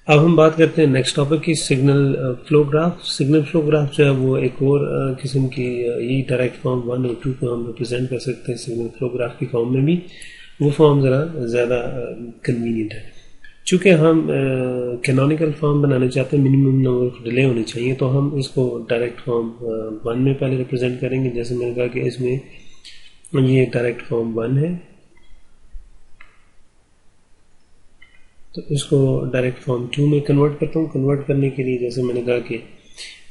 अब हम बात करते हैं नेक्स्ट टॉपिक की, signal flow graph. Signal flow graph जो है वो एक और किस्म की, यही डायरेक्ट फॉर्म 1 और 2 को हम रिप्रेजेंट कर सकते हैं सिग्नल फ्लो ग्राफ की फॉर्म में भी। वो फॉर्म ज़रा ज़्यादा कन्वीनियंट है। चूँकि हम कैनोनिकल फॉर्म बनाना चाहते हैं, मिनिमम नंबर ऑफ डिले होनी चाहिए, तो हम इसको डायरेक्ट फॉर्म 1 में पहले रिप्रेजेंट करेंगे। जैसे मैंने कहा कि इसमें ये डायरेक्ट फॉर्म 1 है, तो इसको डायरेक्ट फॉर्म 2 में कन्वर्ट करता हूँ। कन्वर्ट करने के लिए जैसे मैंने कहा कि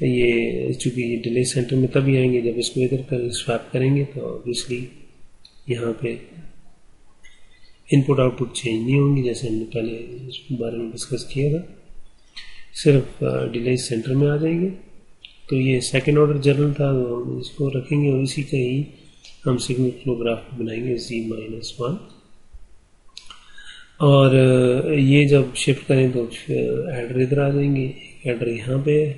ये चूँकि ये डिले सेंटर में तभी आएंगे जब इसको इधर कर स्वैप करेंगे, तो ऑब्वियसली यहाँ पे इनपुट आउटपुट चेंज नहीं होंगी, जैसे हमने पहले इस बारे में डिस्कस किया था, सिर्फ डिले सेंटर में आ जाएंगे। तो ये सेकेंड ऑर्डर जनरल था, तो हम इसको रखेंगे और इसी का ही हम सिग्नल फ्लो ग्राफ बनाएंगे Z-1। और ये जब शिफ्ट करें तो एडर इधर आ जाएंगे, एडर यहाँ पे,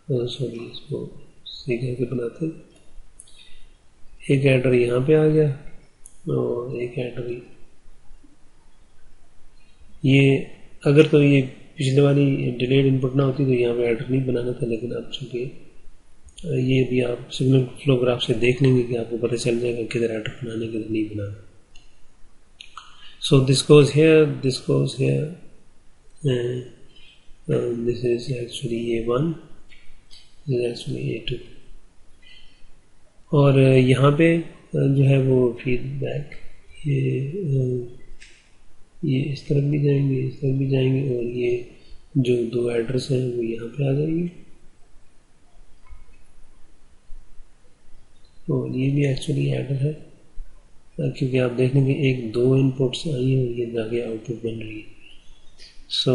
सॉरी इसको सी करके बनाते हैं, एक एडर यहाँ पे आ गया और एक एडर ये, अगर तो ये पिछले वाली डिलेड इनपुट ना होती तो यहाँ पे एडर नहीं बनाना था, लेकिन अब चूँकि ये भी आप सिग्नल फ्लो ग्राफ से देख लेंगे कि आपको पता चल जाएगा किधर एडर बनाना है किधर नहीं बनाना। So this goes here, this goes here, this is actually A1, this is actually A2, और यहाँ पे जो है वो फीडबैक ये इस तरफ भी जाएंगे, इस तरफ भी जाएंगे, और ये जो दो एड्रेस हैं वो यहाँ पे आ जाएंगे, और ये भी एक्चुअली एडर है, क्योंकि आप देखेंगे एक दो इनपुट्स आई है और ये जाके आउटपुट बन रही है। So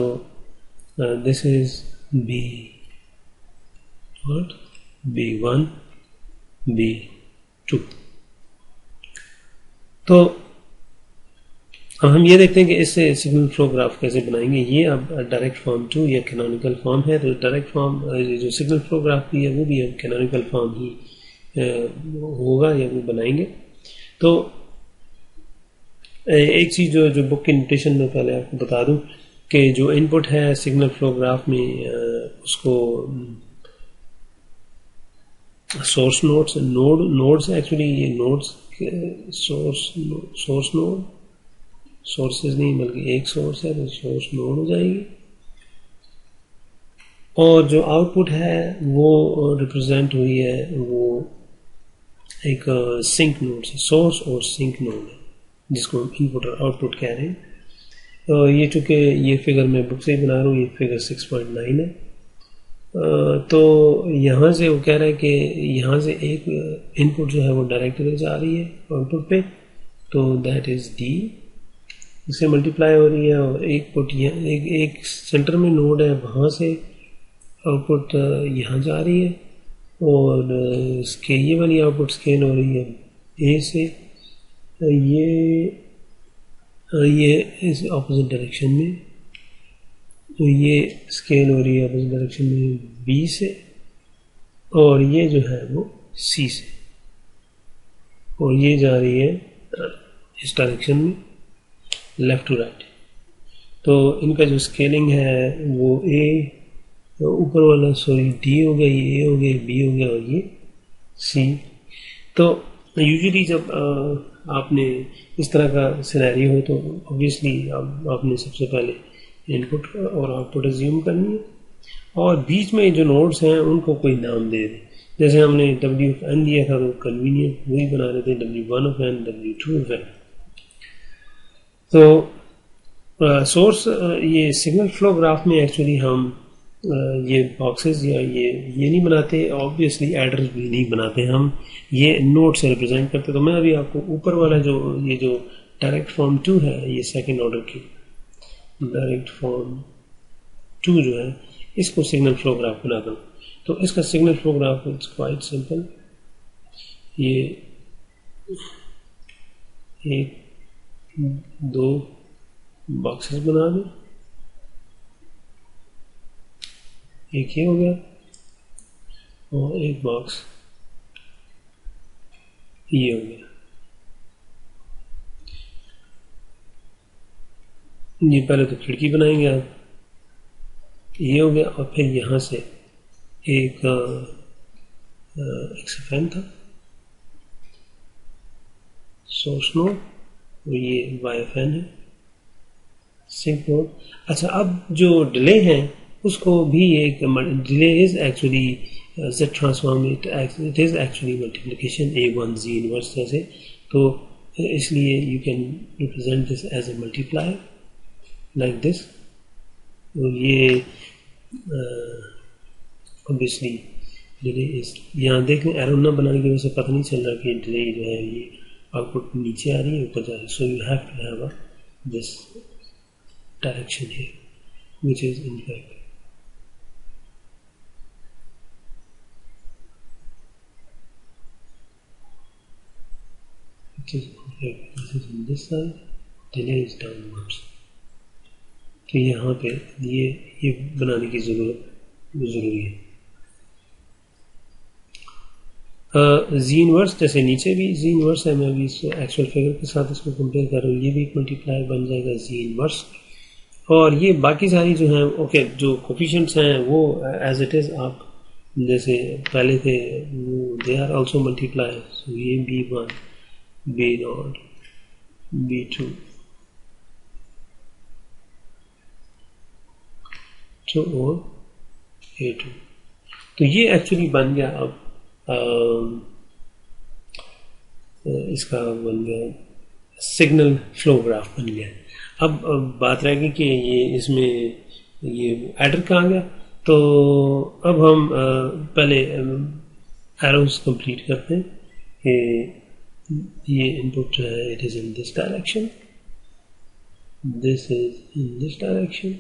this is B1 B2। तो अब हम ये देखते हैं कि इससे सिग्नल फ्लो ग्राफ कैसे बनाएंगे। ये अब डायरेक्ट फॉर्म 2 या कैनोनिकल फॉर्म है, तो डायरेक्ट फॉर्म जो सिग्नल फ्लो ग्राफ भी है वो भी अब कैनोनिकल फॉर्म ही होगा या वो बनाएंगे। तो एक चीज़ जो बुक की नोटेशन में पहले आपको बता दूं कि जो इनपुट है सिग्नल फ्लो ग्राफ में उसको सोर्स नोड्स एक्चुअली ये नोड्स सोर्स नोड, सोर्सेज नहीं बल्कि एक सोर्स है तो सोर्स नोड हो जाएगी, और जो आउटपुट है वो रिप्रेजेंट हुई है वो एक सिंक नोड से, सोर्स और सिंक नोड है जिसको हम इनपुट और आउटपुट कह रहे हैं। ये चूँकि ये फिगर मैं बुक से ही बना रहा हूँ, ये फिगर 6.9 है। तो यहाँ से वो कह रहा है कि यहाँ से एक इनपुट जो है वो डायरेक्ट इधर जा रही है आउटपुट पे, तो दैट इज D, इससे मल्टीप्लाई हो रही है, और एक पुट एक सेंटर में नोड है वहाँ से आउटपुट यहाँ जा रही है, और इसके ये वाली आउटपुट स्केल हो रही है A से, ये इस ऑपोजिट डायरेक्शन में, तो ये स्केल हो रही है ऑपोजिट डायरेक्शन में B से, और ये जो है वो C से, और ये जा रही है इस डायरेक्शन में लेफ्ट टू राइट। तो इनका जो स्केलिंग है वो A, तो ऊपर वाला सॉरी D हो गया, ये A हो गया, B हो गया, और ये C। तो यूजुअली जब आपने इस तरह का सिनेरियो हो तो ऑब्वियसली आपने सबसे पहले इनपुट और आउटपुट एज्यूम करनी है, और बीच में जो नोड्स हैं उनको कोई नाम दे दें। जैसे हमने W ऑफ n दिया था तो कन्वीनियंट वही बना रहे थे, W1 of n, W2 of n। तो सोर्स ये सिग्नल फ्लो ग्राफ में एक्चुअली हम ये बॉक्सेस या ये नहीं बनाते, ऑब्वियसली एडर्स भी नहीं बनाते, हम ये नोड से रिप्रेजेंट करते। तो मैं अभी आपको ऊपर वाला जो ये जो डायरेक्ट फॉर्म 2 है, ये सेकंड ऑर्डर की डायरेक्ट फॉर्म 2 जो है, इसको सिग्नल फ्लो ग्राफ बनाता हूँ। तो इसका signal flow graph it's quite simple, ये एक दो बॉक्सेस बना दें, एक ये हो गया और एक बॉक्स ये हो गया। ये पहले तो खिड़की बनाएंगे आप, ये हो गया। और फिर यहाँ से एक XFN था सोर्स नोड, और ये YFN है सिंक नोड। अच्छा, अब जो डिले है उसको भी एक delay is actually Z transform, it is actually multiplication A1 Z inverse जैसे, तो इसलिए you can represent this as a multiplier like this. और ये ऑब्वियसली डिले इज, यहाँ देख लें एरो ना बनाने की वजह से पता नहीं चल रहा कि डिले जो है ये आउटपुट नीचे आ रही है ऊपर जा रही है। So you have to have this direction here, which is incorrect. Which is incorrect. This is on this side, delay is downwards. तो यहाँ पे ये बनाने की जरूरी है। जी इनवर्स जैसे नीचे भी जी इनवर्स है, मैं अभी इसको एक्चुअल फिगर के साथ इसको कंपेयर कर रहा हूँ, ये भी एक मल्टीप्लायर बन जाएगा जी इनवर्स। और ये बाकी सारी जो हैं ओके जो कोफिशिएंट्स हैं वो एज इट इज़ आप जैसे पहले थे दे आर आल्सो मल्टीप्लाई। सो ये B1 B0 B2 और A2, तो ये एक्चुअली बन गया। अब इसका बन गया सिग्नल फ्लो ग्राफ बन गया। अब बात रहेगी कि ये इसमें ये एडर कहाँ गया, तो अब हम पहले एरोस कंप्लीट करते हैं कि ये इनपुट जो है it is in this direction, this is in this direction,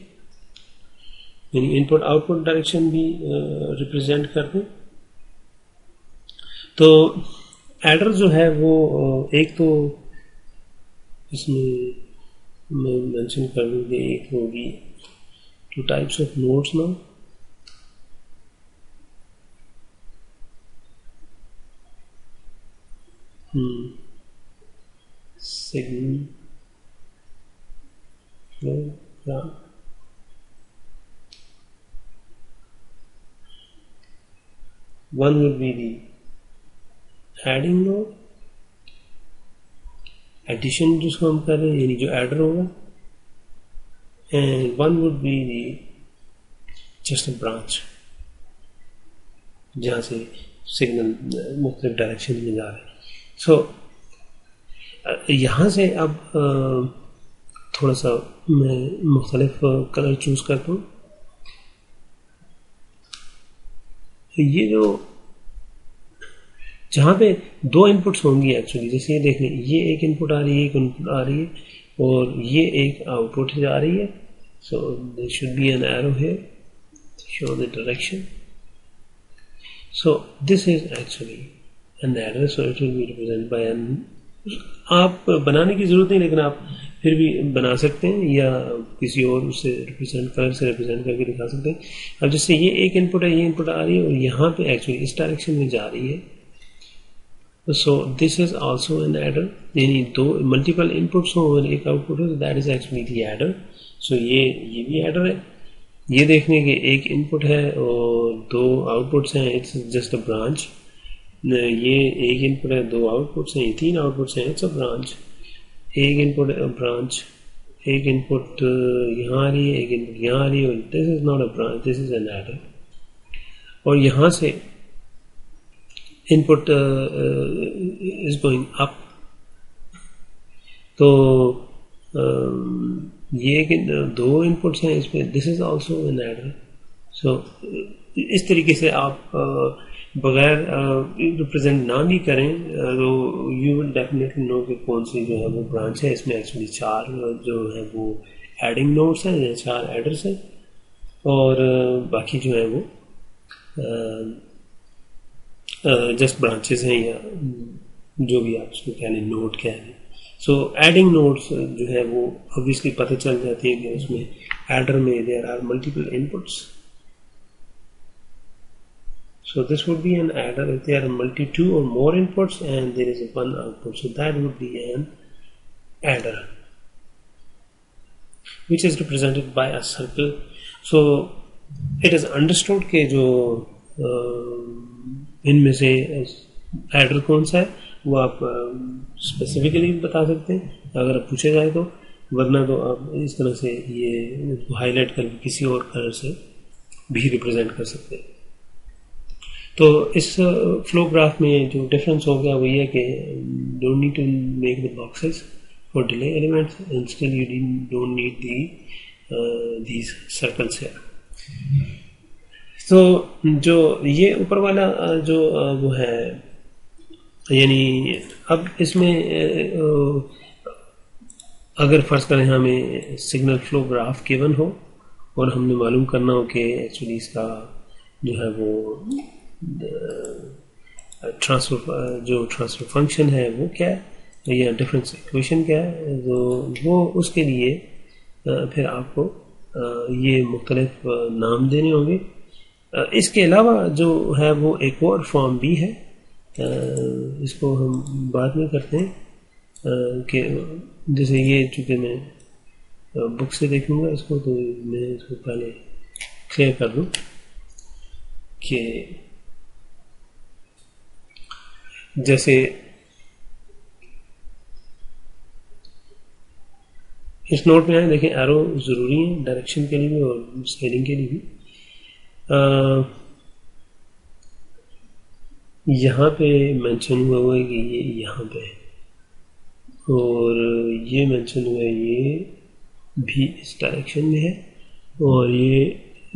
यानी इनपुट आउटपुट डायरेक्शन भी रिप्रेजेंट कर दें। तो एडर जो है वो एक तो इसमें मैं मेंशन कर दूँ कि एक होगी two types of nodes now. Signal flow graph, one would be the adding node, addition जिसको हम कर रहे हैं यानी जो एडर होगा, and one would be the just a branch जहाँ से सिग्नल मुख्तलिफ डायरेक्शन में जा रहे हैं। सो यहाँ से अब थोड़ा सा मैं मुख्तलिफ कलर चूज करता हूँ। ये जो जहाँ पे दो इनपुट्स होंगी एक्चुअली, जैसे ये देख लें ये एक इनपुट आ रही है, एक इनपुट आ रही है और ये एक आउटपुट जा रही है। So there should be an arrow here to show the direction. So this is actually an adder, so it will be represented by an, आप बनाने की जरूरत नहीं लेकिन आप फिर भी बना सकते हैं या किसी और उसे रिप्रेजेंट कलर से रिप्रेजेंट करके दिखा सकते हैं। अब जैसे ये एक इनपुट है, ये इनपुट आ रही है और यहाँ पे एक्चुअली इस डायरेक्शन में जा रही है, so this is also an adder, यानी दो मल्टीपल इनपुट्स हो और एक आउटपुट हो, that is actually the adder. So ये भी एडर है। ये देखने के एक इनपुट है और दो आउटपुट्स हैं, इट्स जस्ट अ ब्रांच। ये एक इनपुट है, दो आउटपुट्स हैं, ये तीन आउटपुट्स हैं, इट्स अ ब्रांच। एक इनपुट ब्रांच, एक इनपुट यहाँ आ रही है, एक इनपुट यहाँ आ रही है, और this is not a branch, this is an adder. और यहाँ से इनपुट इज गोइंग अप, तो ये दो इनपुट्स हैं इसमें, this is also an adder. So इस तरीके से आप बगैर रिप्रेजेंट ना भी करें तो यू विल डेफिनेटली नो कि कौन सी जो है वो ब्रांच है। इसमें एक्चुअली चार जो है वो एडिंग नोड्स हैं या चार एडर्स हैं और बाकी जो है वो जस्ट ब्रांचेस हैं या जो भी आप उसको कह लें, नोड कह लें। सो एडिंग नोड्स जो है वो ऑब्वियसली पता चल जाती है कि उसमें एडर में there are multiple inputs. So this would be an adder if there are two or more inputs and there is one output. So that would be an adder, which is represented by a circle. So it is understood के जो इनमें से adder कौन सा है वो आप specifically बता सकते हैं अगर आप पूछे जाए तो, वरना तो आप इस तरह से ये उसको हाईलाइट करके किसी और कलर से भी रिप्रेजेंट कर सकते हैं। तो इस फ्लो ग्राफ में जो डिफरेंस हो गया वो ये कि don't need to make the boxes for delay elements and still you don't need these circles है। तो जो ये ऊपर वाला जो वो है, यानी अब इसमें अगर फर्ज करें हमें सिग्नल फ्लो ग्राफ गिवन हो और हमने मालूम करना हो कि एक्चुअली इसका जो है वो ट्रांसफर फंक्शन है वो क्या है या डिफरेंस इक्वेशन क्या है, तो वो उसके लिए फिर आपको ये मुख्तलिफ नाम देने होंगे। इसके अलावा जो है वो एक और फॉर्म भी है, इसको हम बाद में करते हैं कि जैसे ये चूँकि मैं बुक से देखूंगा इसको, तो मैं इसको पहले क्लियर कर दूं कि जैसे इस नोट में आए देखें एरो ज़रूरी है डायरेक्शन के लिए भी और स्केलिंग के लिए भी। यहाँ पे मेंशन हुआ है कि ये यहाँ पे है और ये मेंशन हुआ है ये भी इस डायरेक्शन में है और ये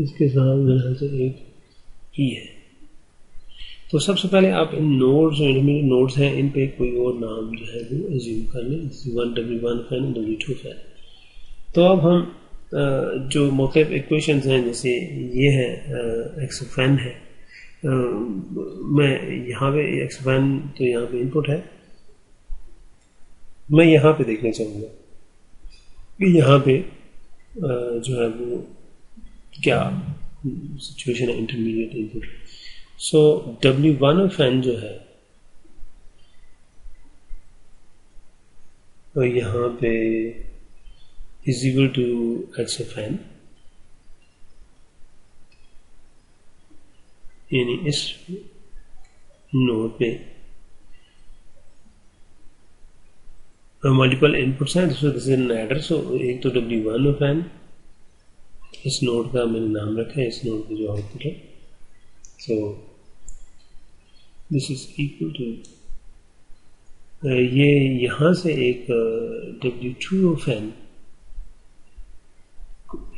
इसके साथ मेरे से एक ई है। तो सबसे पहले आप इन नोड्स जो इंटरमीडिएट नोड्स हैं इन पे कोई और नाम जो है वो एज्यूम कर लें, W1 फैन W2 फैन। तो अब हम जो मुख्तलिफ इक्वेशंस हैं जैसे ये है एक्स फैन है, मैं यहाँ पे एक्स फैन तो यहाँ पे इनपुट है, मैं यहाँ पे देखना चाहूँगा कि यहाँ पे जो है वो क्या सिचुएशन है इंटरमीडिएट इनपुट। सो W1 फैन जो है तो यहाँ पे is equal to x of n, यानी इस नोड पे मल्टीपल इनपुट्स हैं, this is an adder. So एक तो W1 फैन, इस नोड का मैंने नाम रखा है, इस नोड की जो आउटपुट है, so this is equal to ये यहाँ से एक W2 फैन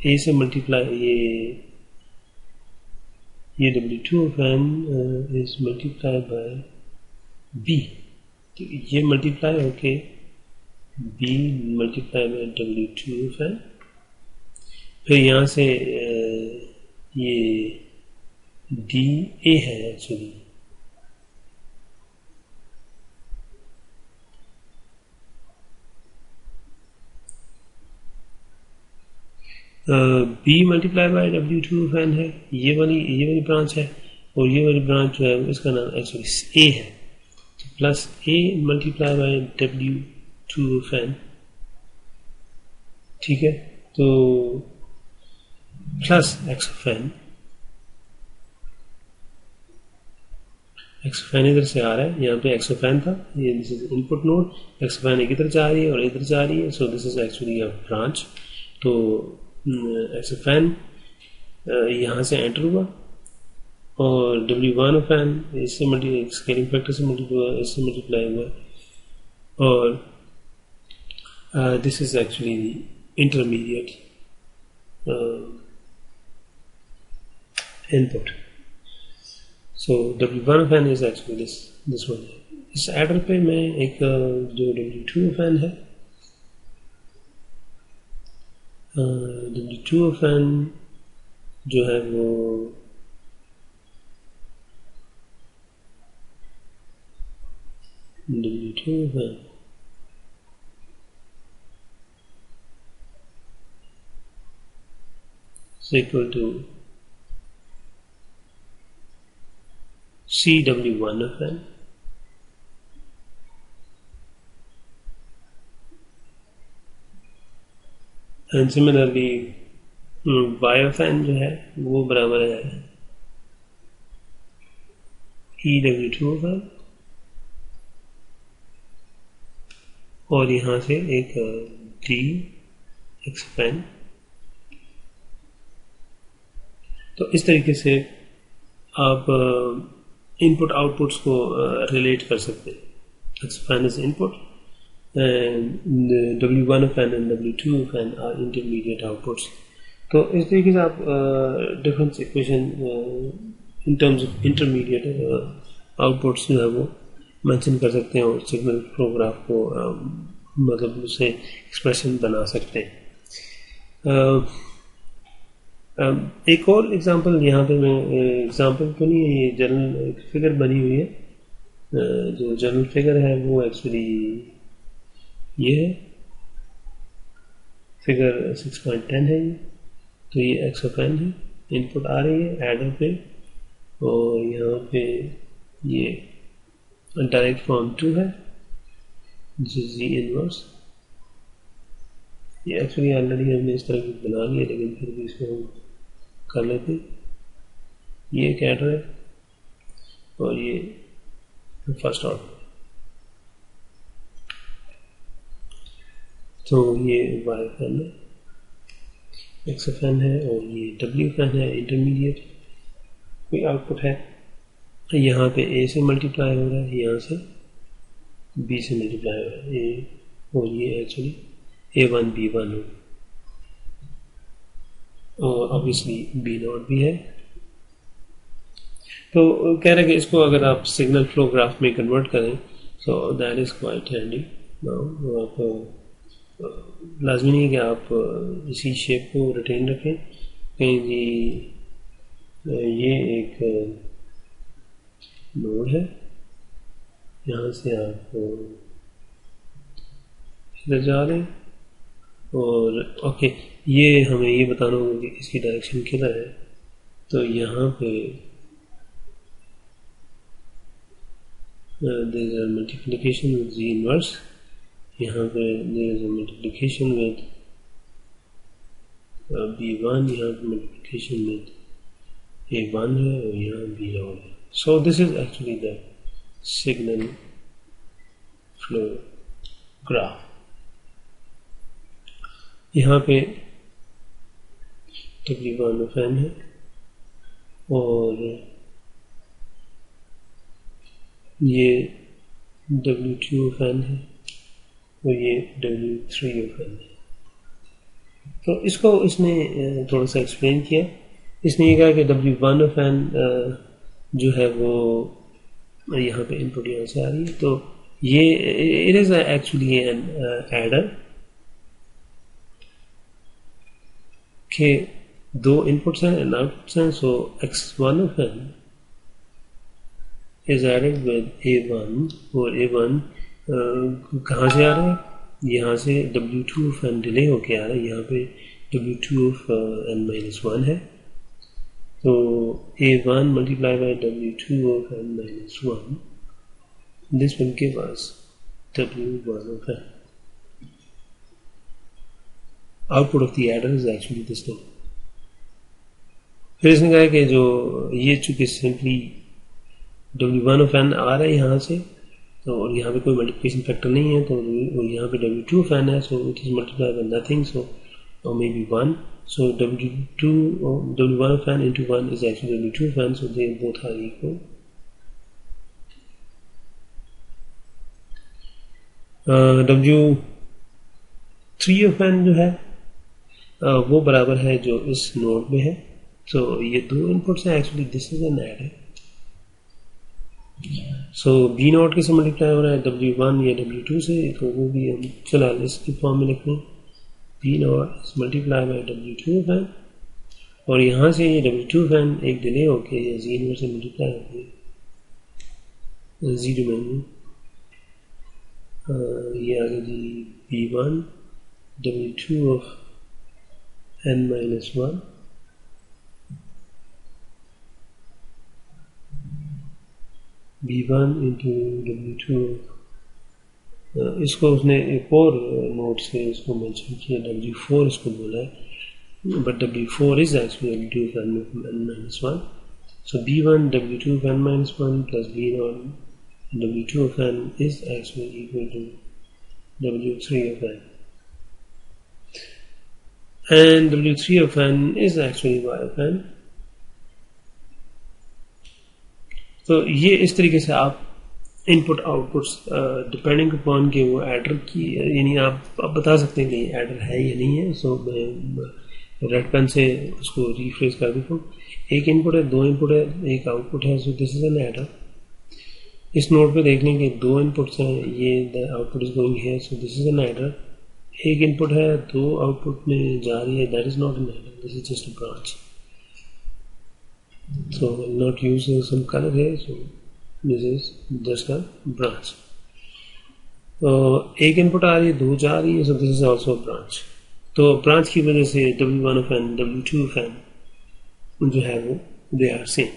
ए से मल्टीप्लाई, ये W2 of n is multiply by b, तो ये मल्टीप्लाई होके B multiply by W2 fan, फिर यहाँ से ये डी ए है actually, b multiply by W2 of n है, ये वाली ब्रांच है, और ये वाली ब्रांच जो है इसका नाम एक्चुअली ए है, तो plus A multiply by W2 fan, ठीक है, तो प्लस एक्स फैन इधर से आ रहा है, यहाँ पे एक्स फैन था, ये this is input node, x fan एक इधर जा रही है और इधर जा रही है, so this is actually a branch. तो एक्स फैन यहाँ से एंटर हुआ और W1 फैन इससे स्केलिंग फैक्टर से मल्टीप्लाई हुआ और this is actually intermediate input. So W1 fan is actually this one. इस एडर पे मैं एक जो W2 फैन है, W2 फैन जो है वो W2 fan is equal to CW1 fn and similarly y of n जो है वो बराबर है EW2 ऑफ n, और यहाँ से एक D x ऑफ n। तो इस तरीके से आप इनपुट आउटपुट्स को रिलेट कर सकते हैं। x of n is input and W1 of n and W2 of n are intermediate outputs। तो इस तरीके से आप difference equation in terms of intermediate outputs जो है वो मेंशन कर सकते हैं और सिग्नल फ्लो ग्राफ को मतलब उससे एक्सप्रेशन बना सकते हैं। एक और एग्जांपल यहाँ पे मैं एग्जांपल तो नहीं है, ये जनरल फिगर बनी हुई है। जो जनरल फिगर है वो एक्चुअली ये है, फिगर 6.10 है ये। तो ये x ऑफ n है, इनपुट आ रही है एडर पे, और यहाँ पे ये डायरेक्ट फॉर्म 2 है जो z इनवर्स। ये एक्चुअली ऑलरेडी हमने इस तरह की बना लिया, लेकिन फिर भी इसको हम कर लेते। ये एक एडर है और ये फर्स्ट ऑर्डर। तो ये y ऑफ n है, x ऑफ n है, और ये w ऑफ n है इंटरमीडिएट कोई आउटपुट है। यहाँ पे a से मल्टीप्लाई हो रहा है, यहाँ से b से मल्टीप्लाई हो रहा है a, और ये एक्चुअली a1 b1 हो, और ऑब्वियसली b0 भी है। तो कह रहे हैं कि इसको अगर आप सिग्नल फ्लो ग्राफ में कन्वर्ट करें so that is quite handy. आप लाजमी नहीं है कि आप इसी शेप को रिटेन रखें, कहीं जी ये एक नोड है, यहाँ से आप इधर जा रहे हैं, और ओके ये हमें ये बताना होगा कि इसकी डायरेक्शन किधर है। तो यहाँ पे there is a multiplication with z inverse, यहाँ पे there is a multiplication with b1, यहाँ पे multiplication with a1 है, और यहाँ b0 है। So this is actually the signal flow graph। यहाँ पे W1 of n है, और ये W2 of n है, और ये W3 of n है। तो इसको इसने थोड़ा सा एक्सप्लेन किया। इसने ये कहा कि W1 of n जो है वो यहाँ पे इनपुट यहाँ से आ रही है, तो ये it is actually an adder के दो इनपुट्स हैं एंड आउटपुट्स हैं। सो x1 of n is added with a1, और a1 कहाँ से आ रहा है, यहाँ से W2 of n डिले होके आ रहा है, यहाँ पे W2 of n-1 है। तो a1 multiplied by W2 of n-1, this will give us W1 of n। Output of the adder is actually this one। फिर इसने कहा कि जो ये चूंकि सिंपली W1 of n आ रहा है यहाँ से, तो और यहाँ पे कोई मल्टीप्लिकेशन फैक्टर नहीं है, तो यहाँ पे W2 of n है, so it is multiply bye nothing, so or maybe 1, so W1 of n into 1 is actually W2 of n, so they both are equal। W3 of n जो है वो बराबर है जो इस नोड में है। तो ये दो इनपुट्स हैं, actually this is an adder. So b not के से मल्टीप्लाई हो रहा है W1 या W2 से, तो वो भी हम फिलहाल इसकी फॉर्म में लिख लें, b not is multiply by W2 of n, और यहाँ से ये W2 of n एक डिले होके या जी इनवर्स से मल्टीप्लाई होके जी डोमेन में ये आ गया जी B1 W2 of n-1 B1 into W2 इसको उसने एक और नोट से इसको मेंशन किया, W4 इसको बोला है। but W4 is actually W2 of n minus 1. So B1 W2 of n minus 1 plus B1 W2 of n is actually equal to W3 of n, and W3 of n is actually Y of n. तो ये इस तरीके से आप input outputs depending upon के वो adder की, यानी आप बता सकते हैं कि एडर है या नहीं है. सो मैं रेड पेन से उसको रिफ्रेश कर देता हूँ. एक इनपुट है, दो इनपुट है, एक आउटपुट है. So this is an adder. इस नोड पे देख लें कि दो इनपुट्स हैं, ये the output is going here. So this is an adder. एक इनपुट है, दो आउटपुट में जा रही है, that is not an adder, this is just a branch. So we'll not use some color here. So this is just a branch. तो एक input आ रही है, दो जा रही है. So this is also a branch. तो ब्रांच की वजह से W1 of n, W2 of n जो है वो they are same.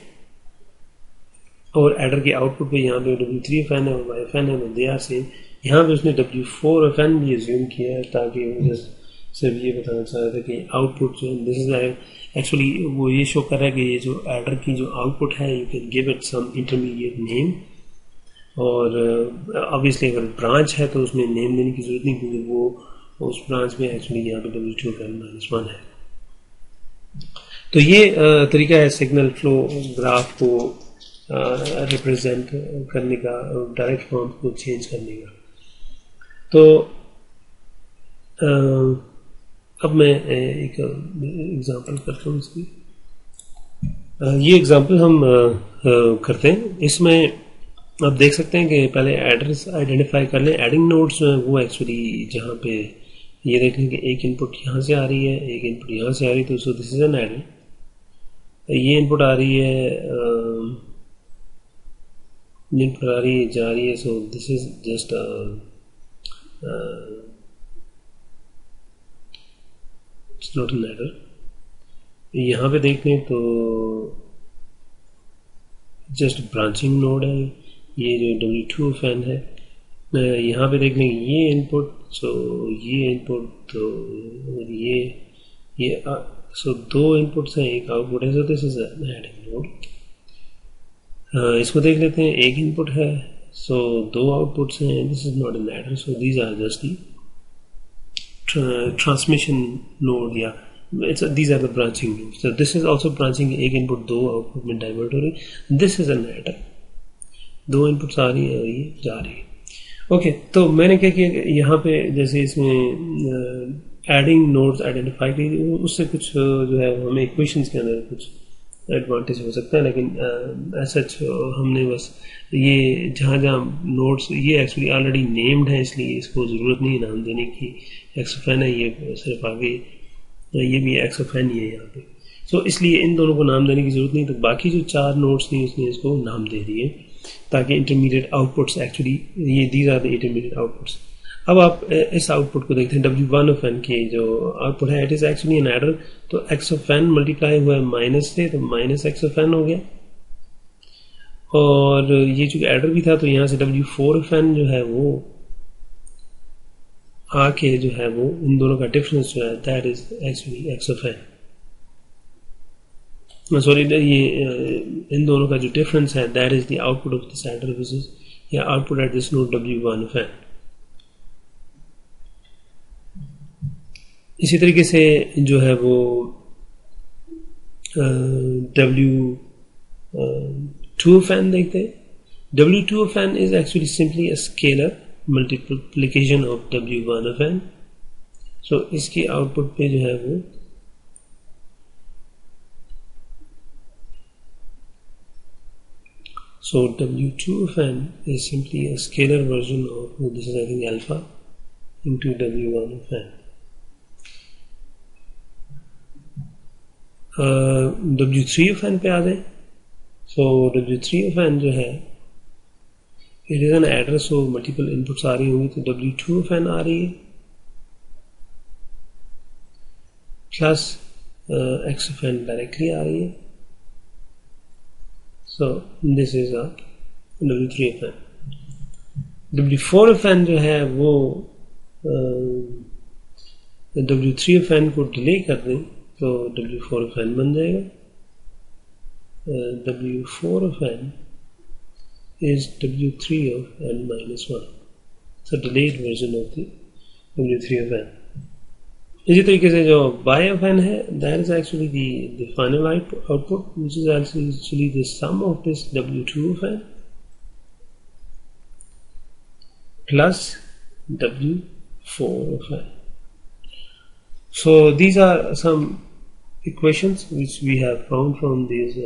और एडर के आउटपुट पे यहाँ पे W3 of n है और Y of n है, they are same. यहाँ पे उसने W4 of n भी assume किया है ताकि वो जस्ट सिर्फ ये बताना चाह रहे थे कि आउटपुट जो दिस इज एक्चुअली वो ये शो कर रहा है कि ये जो एडर की जो आउटपुट है you can give it some intermediate name. और ऑब्वियसली अगर ब्रांच है तो उसमें नेम देने की जरूरत नहीं, क्योंकि वो उस ब्रांच में एक्चुअली यहाँ पे W2 of n minus 1 है. तो ये तरीका है सिग्नल फ्लो ग्राफ को रिप्रेजेंट करने का, डायरेक्ट फॉर्म को चेंज करने का. तो अब मैं एक एग्जांपल करता हूँ इसकी. ये एग्जांपल हम करते हैं. इसमें आप देख सकते हैं कि पहले एड्रेस आइडेंटिफाई कर लें. एडिंग नोड्स जो हैं वो एक्चुअली जहाँ पे ये देख लें कि एक इनपुट यहाँ से आ रही है, एक इनपुट यहाँ से आ रही है, तो सो दिस इज एन एडर. ये इनपुट आ रही है, इनपुट आ रही है, जा रही है. So this is just not an adder. यहाँ पे देख लें तो जस्ट ब्रांचिंग नोड है. ये जो W2 of n है, यहाँ पे देख लें ये इनपुट, सो ये इनपुट, तो ये सो दो इनपुट्स हैं, एक आउटपुट है. So this is N adding node. इसको देख लेते हैं. एक इनपुट है, सो दो आउटपुट्स हैं, this is not an adder. So these are just the transmission node, या these are the branching nodes. So this is also branching. एक इनपुट दो आउटपुट में डाइवर्ट हो रही है. This is an adder. दो इनपुट्स आ रही है और ये जा रही है. ओके, तो मैंने क्या किया, यहाँ पे जैसे इसमें एडिंग नोड्स आइडेंटिफाई की, उससे कुछ जो है हमें इक्वेशंस के अंदर कुछ एडवांटेज हो सकता है, लेकिन सच हमने बस ये जहाँ जहाँ नोड्स ये एक्चुअली ऑलरेडी नेम्ड है, इसलिए इसको ज़रूरत नहीं नाम देने की. एक्स ऑफ एन है, ये सिर्फ आगे ये भी एक्स ऑफ एन ही है यहाँ पे. सो इसलिए इन दोनों को नाम देने की जरूरत नहीं. तो बाकी जो चार नोड्स थी उसने इसको नाम दे दिए ताकि इंटरमीडिएट आउटपुट्स एक्चुअली ये these are the intermediate outputs. अब आप इस आउटपुट को देखते हैं. W1 of n की जो आउटपुट है it is actually an adder. तो x of n मल्टीप्लाई हुआ है माइनस से, तो माइनस x of n हो गया. और ये जो एडर भी था तो यहाँ से W4 of n जो है वो आके जो है वो इन दोनों का डिफरेंस जो है that is actually x of n. Sorry, ये इन दोनों का जो डिफरेंस है that is the output of this adder, which is या output at this node W1 of n. इसी तरीके से जो है वो W2 of n देखते हैं. W2 of n is actually simply a scalar multiplication of W1 of n. So इसके आउटपुट पे जो है वो so W2 of n is simply a scalar version of this is I think alpha into W1 of n. W3 of n पे आ जाए. सो W3 of n जो है it is an adder, so multiple inputs आ रही होंगी, तो W2 of n आ रही है plus x of n directly आ रही है. So this is W3 of n. W4 of n जो है वो W3 of n को डिले कर दें तो W4 of n बन जाएगा. W4 of n is W3 of n minus 1. It's a delayed version of the W3 of n. इसी तरीके से जो y of n है, that is actually the final output, which is actually the sum of this W2 of n plus W4 of n. So these are some equations which we have found from these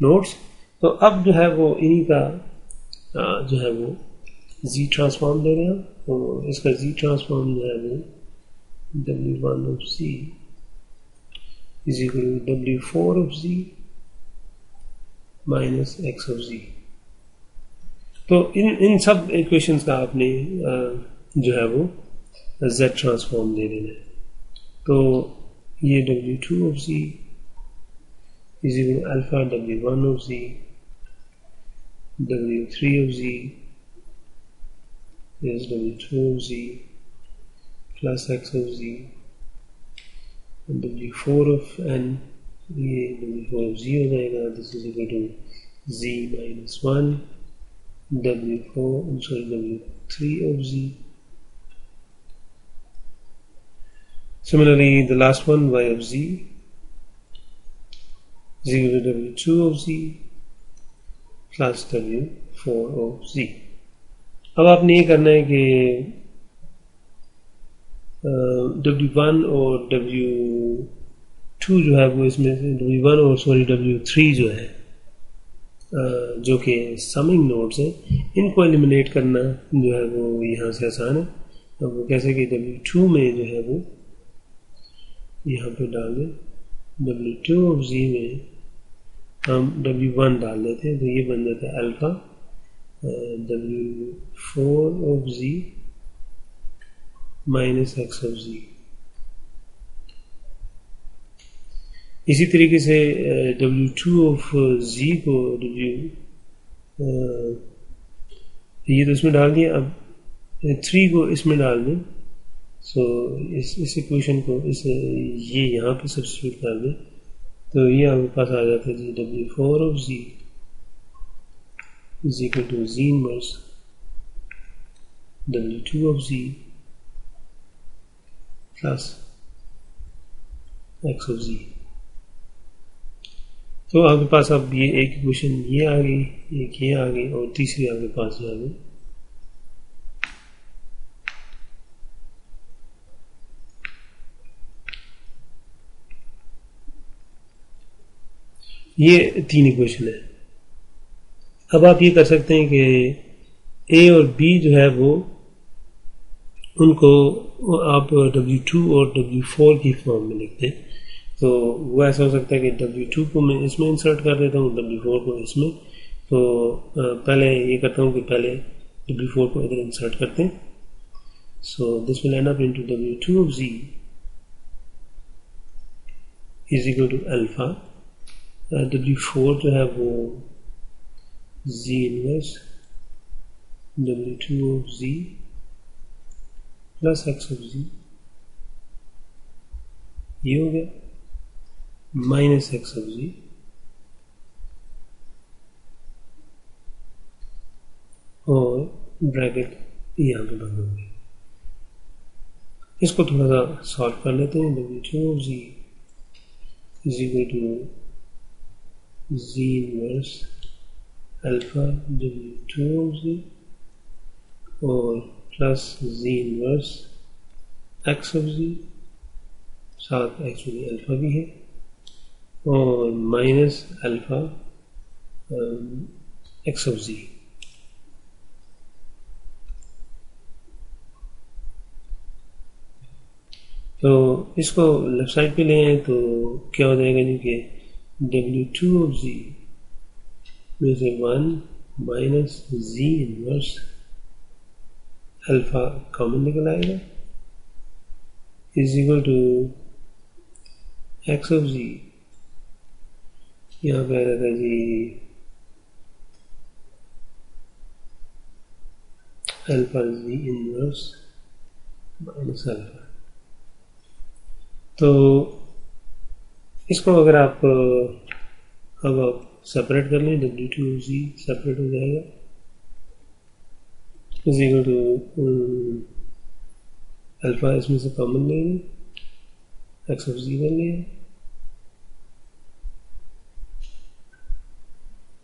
notes. तो अब जो है वो इन्हीं का जो है वो z ट्रांसफॉर्म ले रहे हैं. तो इसका z ट्रांसफॉर्म जो है वो W1 of z is equal to W4 of z minus x of z. तो इन सब इक्वेशंस का आपने जो है वो z ट्रांसफॉर्म दे देना है. तो ये W2 of z is equal to alpha W1 of z, W3 of z is W2 of z plus x of z, and W4 of n, ये W4 of z हो जाएगा. This is equal to z minus 1 W3 of z. Similarly, the last one, y of z is equal to W2 of z plus W4 of z. अब आपने ये करना है कि W1 और W2 जो है वो इसमें से W1 और W3 जो है जो कि समिंग नोड्स हैं, इनको एलिमिनेट करना जो है वो यहाँ से आसान है. अब वो कैसे कि W2 में जो है वो यहाँ पे डाल दें, W2 of z में हम W1 डाल देते हैं, तो ये बन जाता है alpha W4 of z minus x of z. इसी तरीके से W2 of z को ये तो इसमें डाल दिया. अब 3 को इसमें डाल दें. सो इस इक्वेशन को ये यहाँ पे सब्स्टिट्यूट कर दें, तो ये आपके पास आ जाता है जी W4 of z is equal to z inverse W2 of z plus x of z. तो आपके पास अब ये एक इक्वेशन ये आ गई, एक ये आ गई, और तीसरी आपके पास जो है ये 3 इक्वेशन है. अब आप ये कर सकते हैं कि A और B जो है वो उनको आप W2 और W4 की फॉर्म में लिखते हैं. तो वो ऐसा हो सकता है कि W2 को मैं इसमें इंसर्ट कर देता हूँ, W4 को इसमें. तो पहले ये करता हूँ कि पहले W4 को इधर इंसर्ट करते हैं. So this will end up into W2 of z is equal to alpha W4 जो है वो z inverse W2 of z plus x of z, ये हो गया, माइनस x of z और ब्रैकेट यहाँ पे बंद हो गई. इसको थोड़ा सा सॉल्व कर लेते हैं. W2 of z is equal to z inverse alpha W2 of z और plus z inverse x of z, साथ एक्चुअली अल्फा भी है, और minus alpha x of z. तो इसको लेफ्ट साइड पे ले आए तो क्या हो जाएगा जी कि W2 of z में से 1 minus z inverse alpha common निकल आएगा is equal to x of z. यहाँ पे आ जाता है z alpha z inverse minus alpha. तो इसको अगर आप अब आप सेपरेट कर लें, W2Z सेपरेट हो जाएगा, इज इक्वल टू अल्फा इसमें से कॉमन लेंगे, एक्स ऑफ जी कर लिया,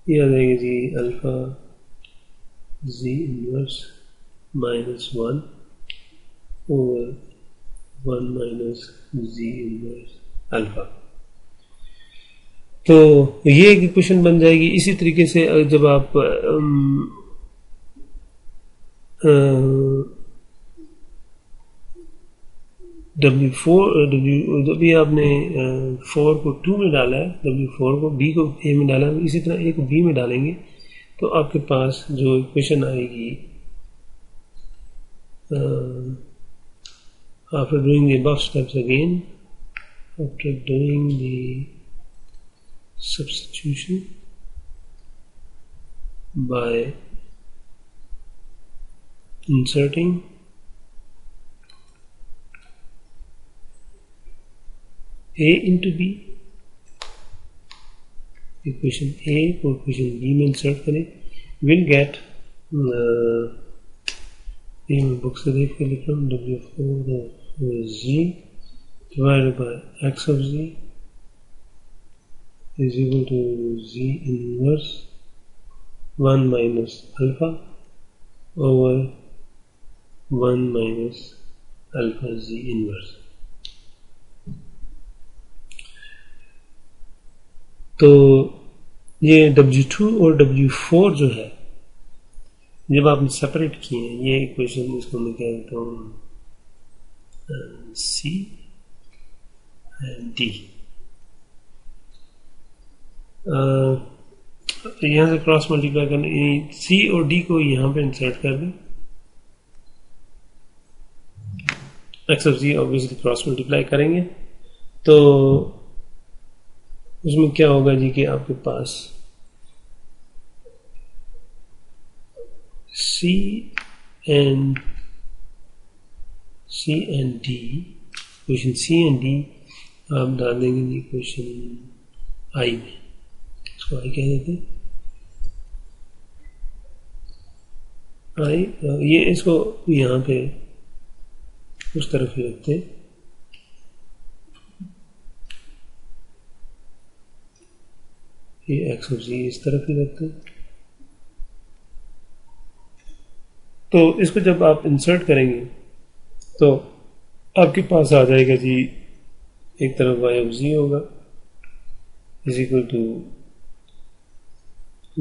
ये आ जाएगा जी alpha z inverse minus 1 over 1 minus z inverse alpha. तो ये एक इक्वेशन बन जाएगी। इसी तरीके से जब आप जब भी आपने 4 को 2 में डाला है, W4 को B को A में डाला है, इसी तरह A को B में डालेंगे तो आपके पास जो इक्वेशन आएगी after doing the above steps again, after doing the substitution by inserting A into B, equation A को equation B में insert करें, will get ये मैं बुक से देख के लिख रहा हूँ, W4Z divided by X of Z is equal to Z inverse 1 minus alpha over 1 minus alpha Z inverse। तो ये W2 और W4 जो है जब आपने सेपरेट किए हैं, ये इक्वेशन इसको मैं कह देता हूँ C एंड D। यहाँ से क्रॉस मल्टीप्लाई करने, C और D को यहाँ पे इंसर्ट कर दें, X of Z obviously cross multiply करेंगे तो उसमें क्या होगा जी कि आपके पास C and D, equation C and D आप डाल देंगे जी इक्वेशन I में, इसको I कह देते हैं I, ये इसको यहाँ पे उस तरफ ही रखते हैं, ये X ऑफ Z इस तरफ ही रखते हैं। तो इसको जब आप इंसर्ट करेंगे तो आपके पास आ जाएगा जी, एक तरफ y ऑफ z होगा is equal to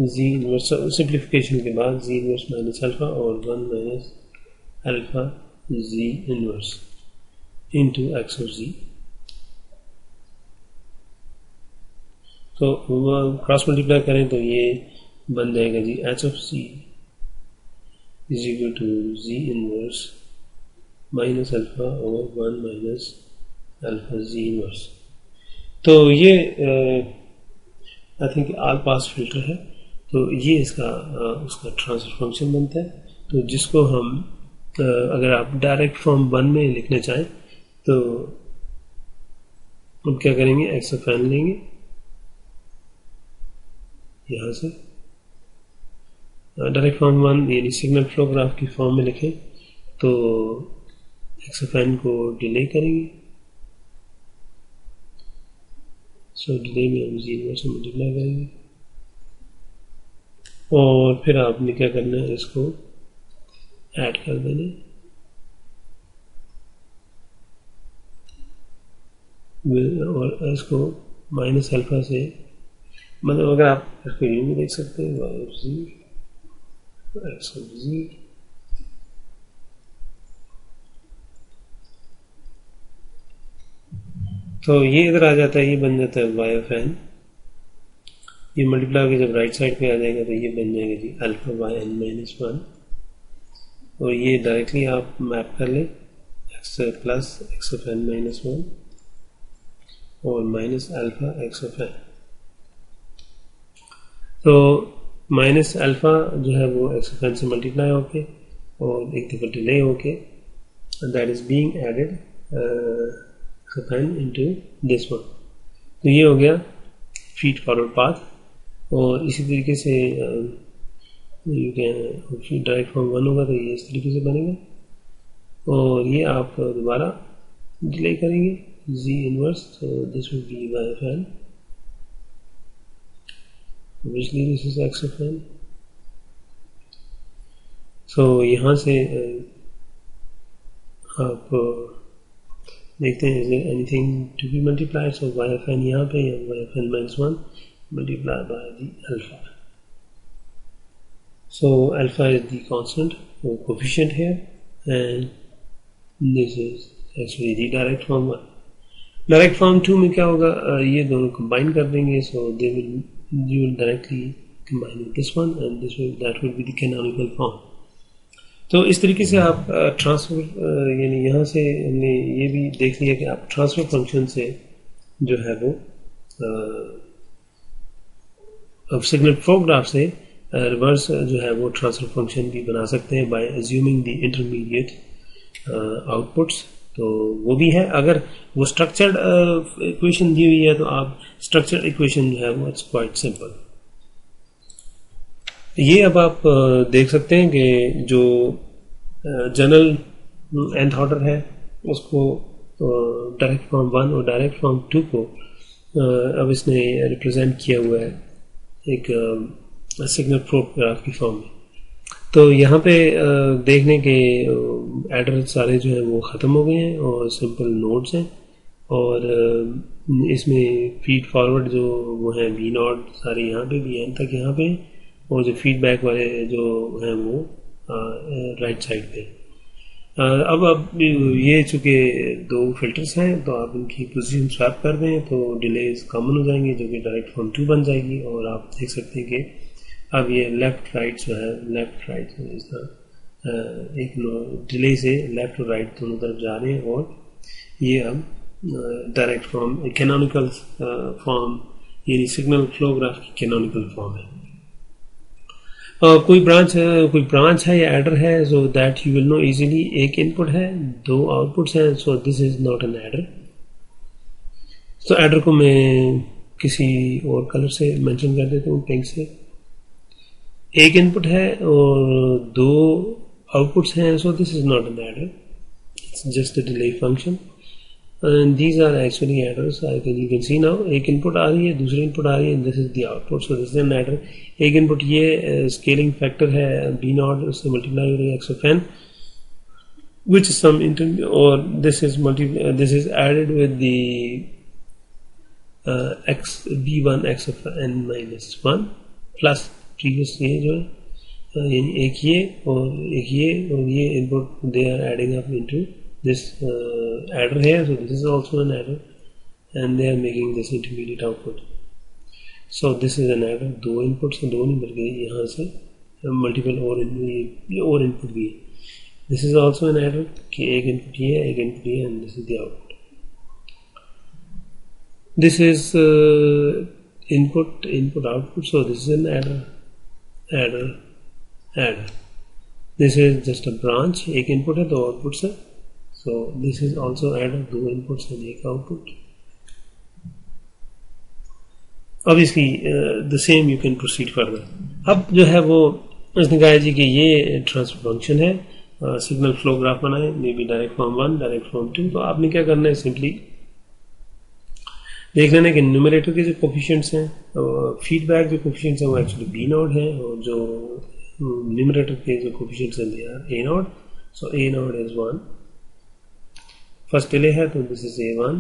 z inverse, simplification के बाद z इनवर्स माइनस अल्फा और 1 minus alpha z inverse into x of z। तो क्रॉस मल्टीप्लाई करें तो ये बन जाएगा जी h of c is equal to z inverse minus alpha over 1 minus alpha z inverse। तो ये I think all pass filter है, तो ये इसका उसका ट्रांसफर फंक्शन बनता है। तो जिसको हम अगर आप डायरेक्ट फॉर्म 1 में लिखना चाहें तो हम क्या करेंगे, एक्स ऑफ एन लेंगे यहाँ से, डायरेक्ट फॉर्म 1 यानी सिग्नल फ्लो ग्राफ की फॉर्म में लिखें तो एक्स ऑफ एन को डिले करेंगे, सो डिले में हम 0 से मल्टीप्लाई करेंगे और फिर आपने क्या करना है, इसको ऐड कर देना, और इसको माइनस अल्फा से, मतलब अगर आप इसको यूं भी देख सकते हैं y of z x of z, तो ये इधर आ जाता है, ये बन जाता है y ऑफ n, ये मल्टीप्लाई होकर जब राइट साइड पे आ जाएगा तो ये बन जाएगा जी अल्फा बाय n माइनस 1, और ये डायरेक्टली आप मैप कर लें x plus x of n minus 1 और minus alpha x of n। तो माइनस अल्फा जो है वो एक्स ऑफ एन से मल्टीप्लाई होके और एक दफा डिले होके that is being added x of n into this one. तो ये हो गया फीड फॉरवर्ड पाथ। और इसी तरीके से यू कैन डायरेक्ट फॉर्म 1 होगा तो ये इस तरीके से बनेगा, और ये आप दोबारा डिले करेंगे z inverse, so this will be y of n, obviously this is x of n। so यहाँ से आप देखते हैं is there anything to be multiplied, so y of n यहाँ पे y of n minus 1 multiplied by the alpha, so alpha is the constant or coefficient here, and this is actually the direct form 1। Direct form 2 में क्या होगा, ये दोनों combine कर देंगे, so they will you will directly combine with this one and this will that will be the canonical form. तो इस तरीके से आप ट्रांसफर यानी यहाँ से हमने ये भी देख लिया कि आप ट्रांसफर फंक्शन से जो है वो अब सिग्नल फ्लो ग्राफ से रिवर्स जो है वो ट्रांसफर फंक्शन भी बना सकते हैं by assuming the intermediate outputs. तो वो भी है, अगर वो स्ट्रक्चर्ड इक्वेशन दी हुई है तो आप स्ट्रक्चर्ड इक्वेशन जो है वो इट्स क्वाइट सिंपल। ये अब आप देख सकते हैं कि जो जनरल nth ऑर्डर है उसको डायरेक्ट फॉर्म 1 और डायरेक्ट फॉर्म 2 को अब इसने रिप्रेजेंट किया हुआ है एक सिग्नल फ्लो ग्राफ की फॉर्म में। तो यहाँ पे देखने के एडर सारे जो है वो ख़त्म हो गए हैं और सिंपल नोड्स हैं, और इसमें फीड फॉरवर्ड जो वो हैं बी नॉट सारे यहाँ पे भी एन तक यहाँ पे, और जो फीडबैक वाले जो हैं वो राइट साइड पे। अब ये चूँकि दो फिल्टर्स हैं तो आप इनकी पोजीशन स्वैप कर दें तो डिलेज कॉमन हो जाएंगे जो कि डायरेक्ट फॉर्म 2 बन जाएगी, और आप देख सकते हैं कि अब ये लेफ्ट राइट जो है लेफ्ट राइट एक डिले से लेफ्ट और राइट दोनों तरफ जा रहे हैं, और ये अब डायरेक्ट फॉर्म कैनोनिकल फॉर्म यानी सिग्नल फ्लो ग्राफ की कैनोनिकल फॉर्म है। कोई ब्रांच है या एडर है, so that you will know easily. एक इनपुट है, दो आउटपुट्स हैं, so this is not an adder. तो एडर को मैं किसी और कलर से मेंशन कर देता हूँ, पिंक से। एक इनपुट है और दो आउटपुट्स हैं, so this is not an adder, it's just a delay function, and these are actually adders. You can see now एक इनपुट आ रही है, दूसरी इनपुट आ रही है, this is the output, so this is an adder. एक input ये स्केलिंग फैक्टर है बी नॉट, उससे मल्टीप्लाई हो रही है x of n which some inter, और this is added with the x B one x of n minus 1 प्लस previous ये जो है यानी एक ये और ये input they are adding up into this adder here, so this is also an adder and they are making this intermediate output, so this is an adder। दो inputs हैं, दो नहीं बल्कि यहाँ से multiple और input भी है। this is also an adder कि एक input ये है, एक input ये है, and this is the output। this is input output, so this is an adder। this is just a branch, एक input है, दो outputs है, so this is also adder, दो inputs and एक output। obviously the same you can proceed further। अब जो है वो उसने कहा जी कि ये ट्रांसफर फंक्शन है, सिग्नल फ्लो ग्राफ बनाए, may be direct form 1 direct form 2। तो आपने क्या करना है, सिंपली देख लेना कि न्यूमरेटर के जो कोफिशिएंट्स हैं, फीडबैक जो कोफिशिएंट्स हैं वो एक्चुअली बी नॉट है, और जो न्यूमरेटर के जो कोफिशिएंट्स हैं they are a not, so a not is 1। First delay है तो this is A1,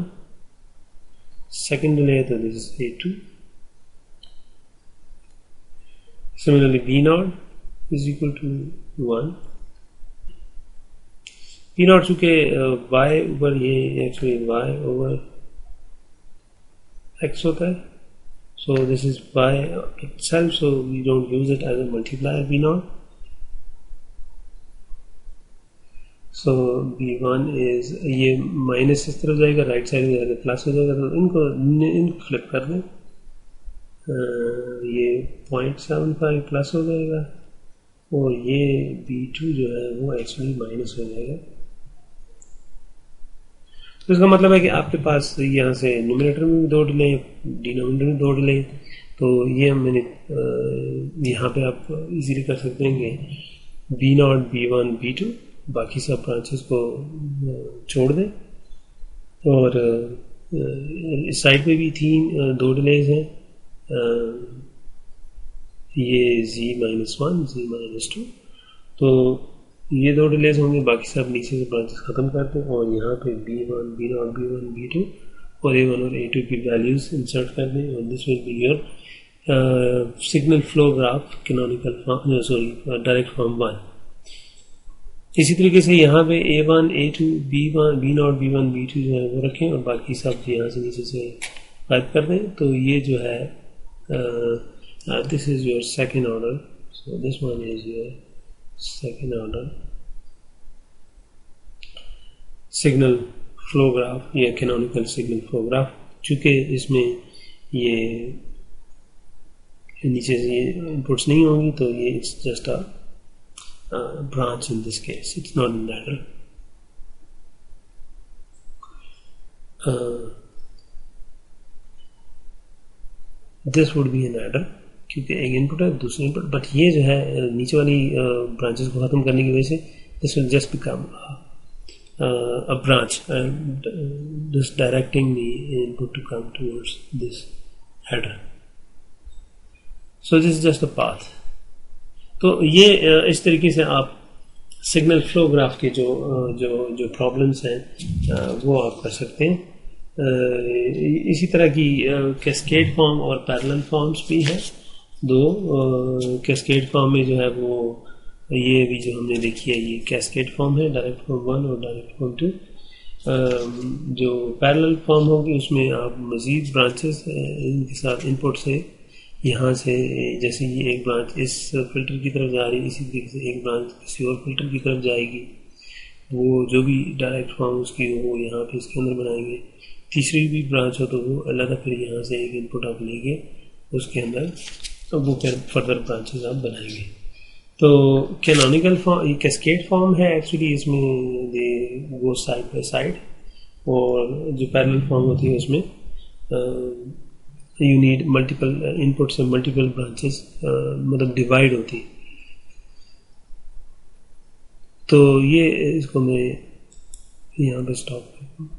second delay है तो this is A2। Similarly B not is equal to 1। B not चूंकि y ऊपर ये एक्चुअली y ओवर x होता है, so this is y itself, so we don't use it as a multiplier B not. So B1 is ये minus इस तरफ जाएगा, right side में जाएगा प्लस हो जाएगा, तो इनको फ्लिप कर दें, ये 0.75 प्लस हो जाएगा, और ये B2 जो है वो एक्चुअली माइनस हो जाएगा। तो इसका मतलब है कि आपके पास यहाँ से न्यूमरेटर में भी 2 डिले, डिनोमिनेटर में 2 डिले, तो ये मैंने यहाँ पे आप इजीली कर सकते हैं कि B0, B1, B2 बाकी सब ब्रांचेस को छोड़ दें, और इस साइड पे भी 2 डिलेज हैं, ये Z-1, Z-2, तो ये 2 डिलेज होंगे, बाकी सब नीचे से ब्रांचेस खत्म करते हैं और यहाँ पे B1, B0, B1, B2 और A1 और A2 की वैल्यूज इंसर्ट कर दें, और this will be your signal flow graph canonical form, sorry direct form 1। इसी तरीके से यहाँ पे A1, A2, B1, B0, B1, B2 जो है वो रखें और बाकी सब यहाँ से नीचे से गायब कर दें। तो ये जो है this is your second order, so this one is your second order signal flow graph या कैनोनिकल सिग्नल फ्लो ग्राफ। चूंकि इसमें ये नीचे से ये इनपुट्स नहीं होंगी, तो ये it's just a branch in this case, it's not an adder. This would be an adder क्योंकि एक इनपुट है दूसरी इनपुट, बट ये जो है नीचे वाली ब्रांचेस को खत्म करने की वजह से this will just become a branch and just directing the input to come towards this header. So this is just a path. तो ये इस तरीके से आप सिग्नल फ्लो ग्राफ के जो प्रॉब्लम्स हैं वो आप कर सकते हैं। इसी तरह की कैस्केड फॉर्म और पैरेलल फॉर्म्स भी हैं दो। कैस्केड फॉर्म में जो है वो ये भी जो हमने देखी है ये कैस्केड फॉर्म है, डायरेक्ट फॉर्म 1 और डायरेक्ट फॉर्म 2। जो पैरेलल फॉर्म होगी उसमें आप मजीद ब्रांचेस इनके साथ इनपुट से यहाँ से, जैसे ये एक ब्रांच इस फिल्टर की तरफ जा रही है, इसी तरीके से एक ब्रांच किसी और फिल्टर की तरफ जाएगी, वो जो भी डायरेक्ट फॉर्म उसकी हो वो यहाँ पे इसके अंदर बनाएंगे। तीसरी भी ब्रांच हो तो वो अलग फिर यहाँ से एक इनपुट आप लेंगे उसके अंदर, तो वो फिर फर्दर ब्रांचेस आप बनाएंगे। तो कैनोनिकल फॉर्म, ये कैस्केड फॉर्म है एक्चुअली, इसमें दे गो साइड बाय साइड, और जो पैरेलल फॉर्म होती है उसमें यू नीड मल्टीपल इनपुट से मल्टीपल ब्रांचेस मतलब डिवाइड होती है। तो ये इसको मैं यहाँ पे स्टॉप करता हूँ।